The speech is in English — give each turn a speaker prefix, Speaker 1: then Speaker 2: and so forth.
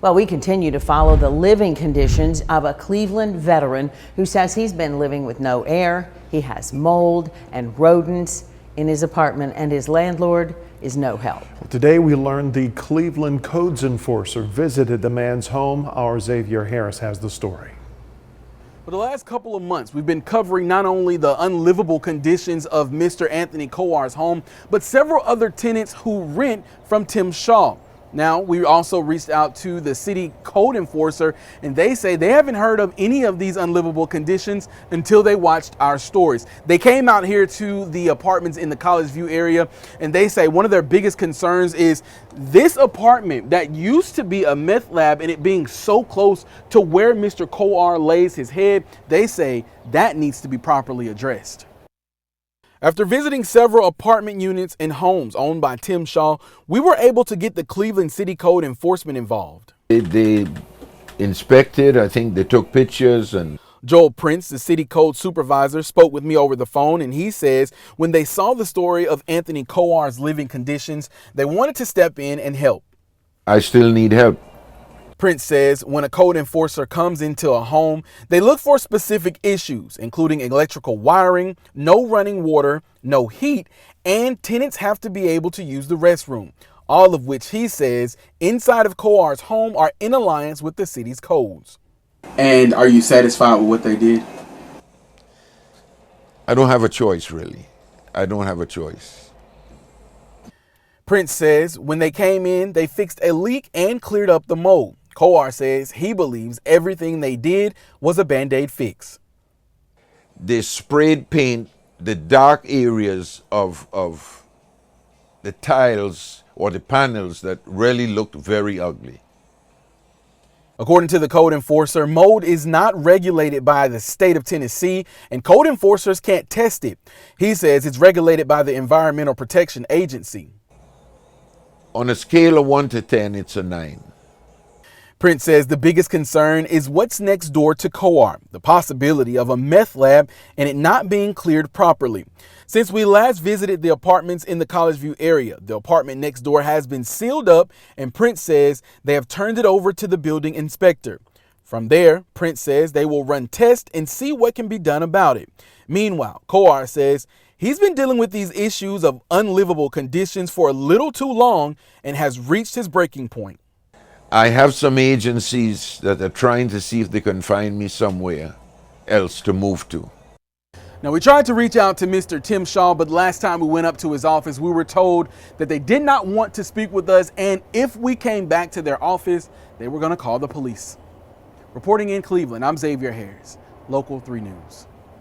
Speaker 1: Well, we continue to follow the living conditions of a Cleveland veteran who says he's been living with no air, he has mold and rodents in his apartment, and his landlord is no help.
Speaker 2: Today we learned the Cleveland codes enforcer visited the man's home. Our Xavier Harris has the story.
Speaker 3: For the last couple of months, we've been covering not only the unlivable conditions of Mr. Anthony Coar's home, but several other tenants who rent from Tim Shaw. Now, we also reached out to the city code enforcer, and they say they haven't heard of any of these unlivable conditions until they watched our stories. They came out here to the apartments in the College View area, and they say one of their biggest concerns is this apartment that used to be a meth lab and it being so close to where Mr. Coar lays his head. They say that needs to be properly addressed. After visiting several apartment units and homes owned by Tim Shaw, we were able to get the Cleveland City Code Enforcement involved.
Speaker 4: They inspected, I think they took pictures. And
Speaker 3: Joel Prince, the city code supervisor, spoke with me over the phone, and he says when they saw the story of Anthony Coar's living conditions, they wanted to step in and help.
Speaker 4: I still need help.
Speaker 3: Prince says when a code enforcer comes into a home, they look for specific issues, including electrical wiring, no running water, no heat, and tenants have to be able to use the restroom, all of which he says inside of Coar's home are in alliance with the city's codes. And are you satisfied with what they did?
Speaker 4: I don't have a choice, really. I don't have a choice.
Speaker 3: Prince says when they came in, they fixed a leak and cleared up the mold. Coar says he believes everything they did was a Band-Aid fix.
Speaker 4: They sprayed paint the dark areas of the tiles or the panels that really looked very ugly.
Speaker 3: According to the code enforcer, mold is not regulated by the state of Tennessee, and code enforcers can't test it. He says it's regulated by the Environmental Protection Agency.
Speaker 4: On a scale of 1 to 10, it's a 9.
Speaker 3: Prince says the biggest concern is what's next door to Coar, the possibility of a meth lab and it not being cleared properly. Since we last visited the apartments in the College View area, the apartment next door has been sealed up, and Prince says they have turned it over to the building inspector. From there, Prince says they will run tests and see what can be done about it. Meanwhile, Coar says he's been dealing with these issues of unlivable conditions for a little too long and has reached his breaking point.
Speaker 4: I have some agencies that are trying to see if they can find me somewhere else to move to.
Speaker 3: Now, we tried to reach out to Mr. Tim Shaw, but last time we went up to his office, we were told that they did not want to speak with us, and if we came back to their office, they were going to call the police. Reporting in Cleveland, I'm Xavier Harris, Local 3 News.